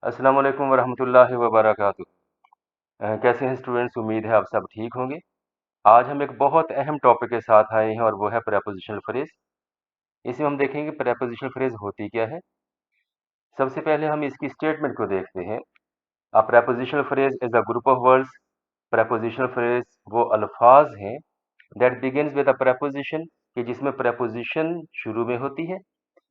अस्सलाम वालेकुम वरहमतुल्लाहि वबरकातुहू। कैसे हैं स्टूडेंट्स? उम्मीद है आप सब ठीक होंगे। आज हम एक बहुत अहम टॉपिक के साथ आए हैं और वो है प्रेपोजिशनल फ्रेज। इसमें हम देखेंगे प्रेपोजिशनल फ्रेज होती क्या है। सबसे पहले हम इसकी स्टेटमेंट को देखते हैं। A prepositional phrase is a group of words. Prepositional phrase वो अल्फाज हैं that begins with a preposition, कि जिसमें प्रेपोजिशन शुरू में होती है,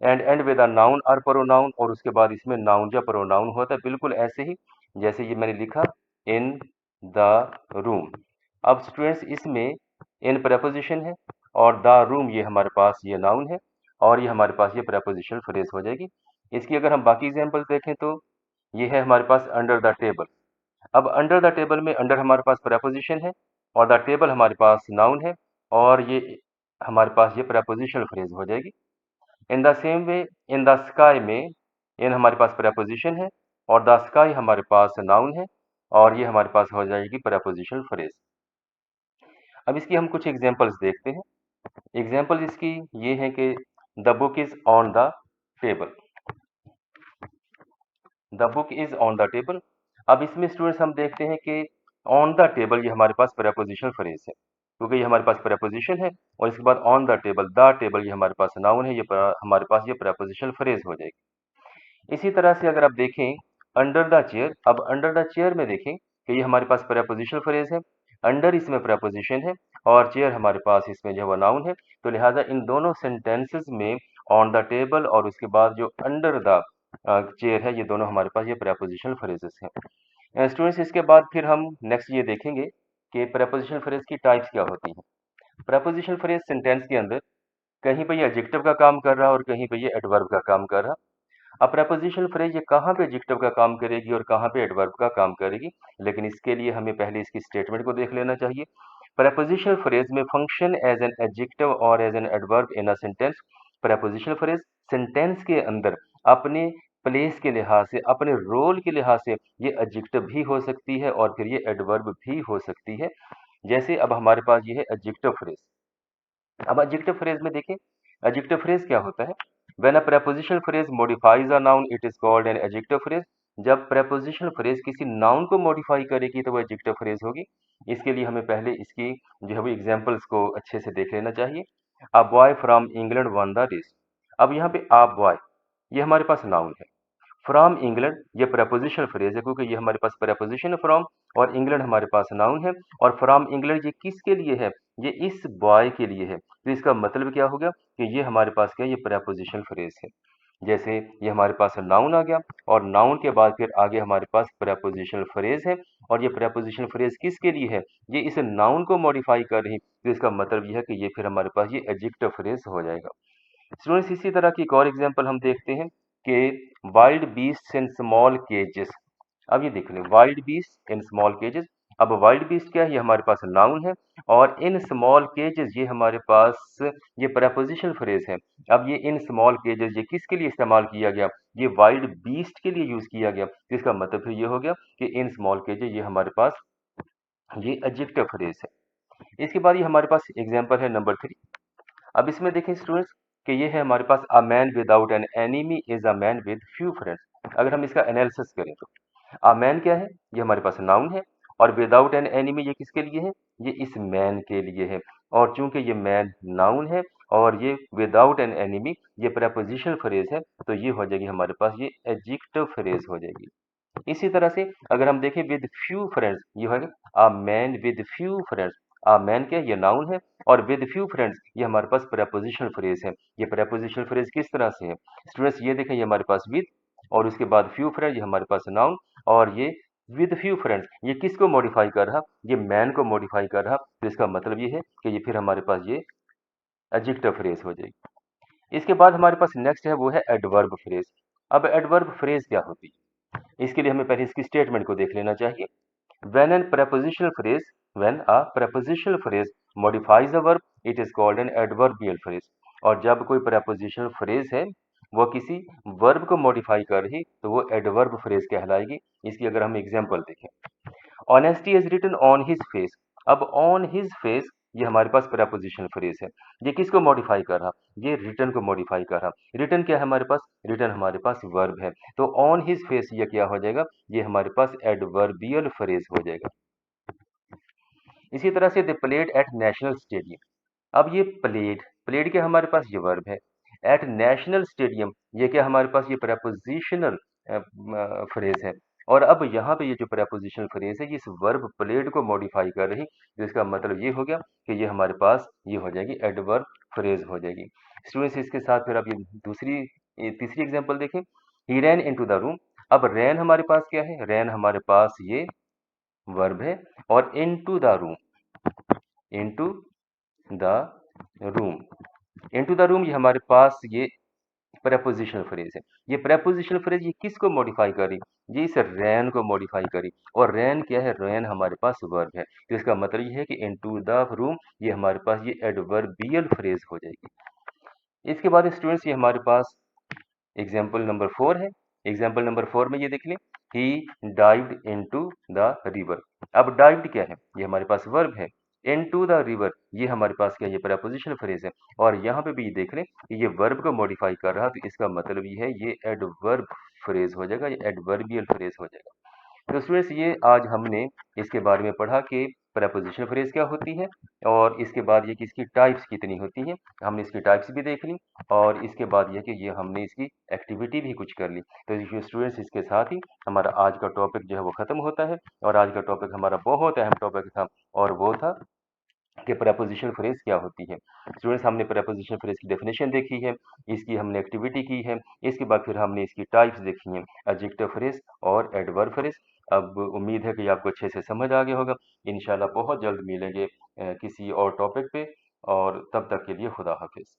एंड विद अ नाउन और प्रोनाउन, और उसके बाद इसमें नाउन या प्रोनाउन होता है, बिल्कुल ऐसे ही जैसे ये मैंने लिखा इन द रूम। अब स्टूडेंट्स इसमें इन प्रेपोजिशन है और द रूम ये हमारे पास ये नाउन है और ये हमारे पास ये प्रेपोजिशनल फ्रेज हो जाएगी। इसकी अगर हम बाकी एग्जांपल देखें तो ये है हमारे पास अंडर द टेबल। अब अंडर द टेबल में अंडर हमारे पास प्रेपोजिशन है और द टेबल हमारे पास नाउन है और ये हमारे पास ये प्रेपोजिशनल फ्रेज हो जाएगी। In the same way in the sky में इन हमारे पास प्रेपोजिशन है और द स्काई हमारे पास नाउन है और ये हमारे पास हो जाएगी प्रेपोजिशनल फ्रेज। अब इसकी हम कुछ एग्जांपल्स देखते हैं। एग्जांपल इसकी ये है कि the book is on the table. The book is on the table. अब इसमें स्टूडेंट्स हम देखते हैं कि ऑन द टेबल ये हमारे पास प्रेपोजिशनल फ्रेज है, क्योंकि ये हमारे पास प्रेपोजिशन है और इसके बाद ऑन द टेबल ये हमारे पास नाउन है, ये हमारे पास ये प्रेपोजिशनल फ्रेज हो जाएगी। इसी तरह से अगर आप देखें अंडर द चेयर, अब अंडर द चेयर में देखें कि ये हमारे पास प्रेपोजिशनल फ्रेज है, अंडर इसमें प्रेपोजिशन है और चेयर हमारे पास इसमें जो है वो नाउन है, तो लिहाजा इन दोनों सेंटेंसेस में ऑन द टेबल और उसके बाद जो अंडर द चेयर है, ये दोनों हमारे पास ये प्रेपोजिशनल फ्रेजेस हैं। स्टूडेंट्स इसके बाद फिर हम नेक्स्ट ये देखेंगे कि प्रेपोजिशनल फ्रेज की टाइप्स क्या होती हैं। प्रेपोजिशनल फ्रेज सेंटेंस के अंदर कहीं पे ये एडजेक्टिव का काम कर रहा है और कहीं पे ये एडवर्ब का काम कर रहा है। अब प्रेपोजिशनल फ्रेज ये कहाँ पे एडजेक्टिव का काम करेगी और कहाँ पे एडवर्ब का काम करेगी, लेकिन इसके लिए हमें पहले इसकी स्टेटमेंट को देख लेना चाहिए। प्रेपोजिशनल फ्रेज में फंक्शन एज एन एडजेक्टिव और as an adverb in a sentence. Prepositional phrase sentence के अंदर अपने प्लेस के लिहाज से, अपने रोल के लिहाज से ये एडजेक्टिव भी हो सकती है और फिर ये एडवर्ब भी हो सकती है। जैसे अब हमारे पास ये है एडजेक्टिव फ्रेज। अब एडजेक्टिव फ्रेज में देखें एडजेक्टिव फ्रेज क्या होता है। When a prepositional phrase modifies a noun it is called an adjective phrase. जब प्रेपोजिशनल फ्रेज किसी नाउन को मॉडिफाई करेगी तो वो एडजेक्टिव फ्रेज होगी। इसके लिए हमें पहले इसकी जो है वो एग्जांपल्स को अच्छे से देख लेना चाहिए। A boy from England won the race. अब यहाँ पे अ बॉय ये हमारे पास नाउन है, फ्रॉम इंग्लैंड ये प्रपोजिशनल फ्रेज है क्योंकि ये हमारे पास प्रपोजिशन है फ्रॉम, और इंग्लैंड हमारे पास नाउन है। और फ्रॉम इंग्लैंड ये किसके लिए है? ये इस बॉय के लिए है। तो इसका मतलब क्या हो गया कि ये हमारे पास क्या है, ये प्रपोजिशनल फ्रेज है। जैसे ये हमारे पास नाउन आ गया और नाउन के बाद फिर आगे हमारे पास प्रपोजिशनल फ्रेज है और ये प्रपोजिशनल फ्रेज किसके लिए है? ये इस नाउन को मॉडिफाई कर रही। तो इसका मतलब यह है कि ये फिर हमारे पास ये एडजेक्टिव फ्रेज हो जाएगा। स्टूडेंट्स इसी तरह की एक और एग्जांपल हम देखते हैं कि वाइल्ड बीस्ट इन स्मॉल केजेस। अब ये देख लें वाइल्ड बीस्ट इन स्मॉल केजेस। अब वाइल्ड बीस्ट क्या है? ये हमारे पास नाउन है और इन स्मॉल केजेस ये हमारे पास ये प्रपोजिशनल फ्रेज है। अब ये इन स्मॉल केजेस ये किसके लिए इस्तेमाल किया गया? ये वाइल्ड बीस्ट के लिए यूज किया गया। तो इसका मतलब फिर ये हो गया कि इन स्मॉल केजेस ये हमारे पास ये एडजेक्टिव फ्रेज है। इसके बाद ये हमारे पास एग्जाम्पल है नंबर 3। अब इसमें देखें स्टूडेंट्स कि ये है हमारे पास a man without an enemy is a man with few friends. अगर हम इसका एनालिसिस करें तो अ मैन क्या है? ये हमारे पास नाउन है और विदाउट एन एनिमी ये किसके लिए है? ये इस मैन के लिए है। और चूंकि ये मैन नाउन है और ये विदाउट एन एनिमी ये प्रपोजिशनल फ्रेज है, तो ये हो जाएगी हमारे पास ये एडजेक्टिव फ्रेज हो जाएगी। इसी तरह से अगर हम देखें विद फ्यू फ्रेंड्स, ये है अ man with few friends. A man क्या है? ये नाउन है और विद फ्यू फ्रेंड्स ये हमारे पास प्रपोजिशनल फ्रेज है। ये प्रपोजिशनल फ्रेज किस तरह से है स्टूडेंट्स? ये देखें ये हमारे पास विद और उसके बाद फ्यू फ्रेंड्स ये हमारे पास नाउन, और ये विद फ्यू फ्रेंड्स ये किसको मॉडिफाई कर रहा? ये मैन को मॉडिफाई कर रहा। तो इसका मतलब ये है कि ये फिर हमारे पास ये एडजेक्टिव फ्रेज हो जाएगी। इसके बाद हमारे पास नेक्स्ट है वो है एडवर्ब फ्रेज। अब एडवर्ब फ्रेज क्या होती है? इसके लिए हमें पहले इसकी स्टेटमेंट को देख लेना चाहिए। When an prepositional phrase, when a prepositional phrase modifies a verb, it is called an adverbial phrase। और जब कोई prepositional phrase है वो किसी वर्ब को मॉडिफाई कर रही तो वो एडवर्ब फ्रेज कहलाएगी। इसकी अगर हम एग्जांपल देखें, honesty is written on his face. अब ऑन हिज फेस ये हमारे पास प्रेपोजिशनल फ्रेज है। ये किसको मॉडिफाई कर रहा? ये रिटर्न को मॉडिफाई कर रहा। रिटर्न क्या है हमारे पास? रिटर्न हमारे पास वर्ब है। तो ऑन हिज फेस ये क्या हो जाएगा? ये हमारे पास एडवर्बियल फ्रेज हो जाएगा। इसी तरह से the played at national stadium. अब ये प्लेड, प्लेड क्या हमारे पास? ये वर्ब है। एट नेशनल स्टेडियम ये क्या हमारे पास? ये प्रेपोजिशनल फ्रेज है। और अब यहाँ पे ये जो प्रेपोजिशनल फ्रेज है ये इस वर्ब प्लेड को मॉडिफाई कर रही, तो इसका मतलब ये हो गया कि ये हमारे पास ये हो जाएगी एडवर्ब फ्रेज हो जाएगी। स्टूडेंट्स इसके साथ फिर आप ये तीसरी एग्जांपल देखें। ही रैन इनटू द रूम। अब रैन हमारे पास क्या है? रैन हमारे पास ये वर्ब है। और into the room, into the room, into the room ये हमारे पास ये प्रेपोजिशनल फ्रेज है। ये प्रेपोजिशनल फ्रेज ये किसको मॉडिफाई करी? ये इस रैन को मॉडिफाई करी। और रैन क्या है? रैन हमारे पास वर्ब है। तो इसका मतलब ये है कि इनटू द रूम ये हमारे पास ये एडवर्बियल फ्रेज हो जाएगी। इसके बाद स्टूडेंट्स ये हमारे पास एग्जाम्पल नंबर 4 है। एग्जाम्पल नंबर 4 में ये देख लें, ही डाइव्ड इनटू द रिवर। अब डाइव्ड क्या है? ये हमारे पास वर्ब है। इनटू द रिवर ये हमारे पास क्या है? ये प्रेपोजिशनल फ्रेज है। और यहाँ पे भी देख लें कि ये वर्ब को मॉडिफाई कर रहा, तो इसका मतलब ये है ये एडवर्ब फ्रेज हो जाएगा, ये एडवर्बियल फ्रेज हो जाएगा। तो स्टूडेंट्स ये आज हमने इसके बारे में पढ़ा कि प्रेपोजिशनल फ्रेज क्या होती है, और इसके बाद ये कि इसकी टाइप्स कितनी होती हैं। हमने इसकी टाइप्स भी देख ली, और इसके बाद ये कि ये हमने इसकी एक्टिविटी भी कुछ कर ली। तो स्टूडेंट्स इसके साथ ही हमारा आज का टॉपिक जो है वो ख़त्म होता है। और आज का टॉपिक हमारा बहुत अहम टॉपिक था, और वो था कि प्रेपोजिशनल फ्रेज क्या होती है। स्टूडेंट्स हमने प्रेपोजिशनल फ्रेज की डेफिनेशन देखी है, इसकी हमने एक्टिविटी की है, इसके बाद फिर हमने इसकी टाइप्स देखी हैं, एडजेक्टिव फ्रेज और एडवर्ब फ्रेज। अब उम्मीद है कि आपको अच्छे से समझ आ गया होगा। इंशाल्लाह बहुत जल्द मिलेंगे किसी और टॉपिक पे, और तब तक के लिए खुदा हाफिज़।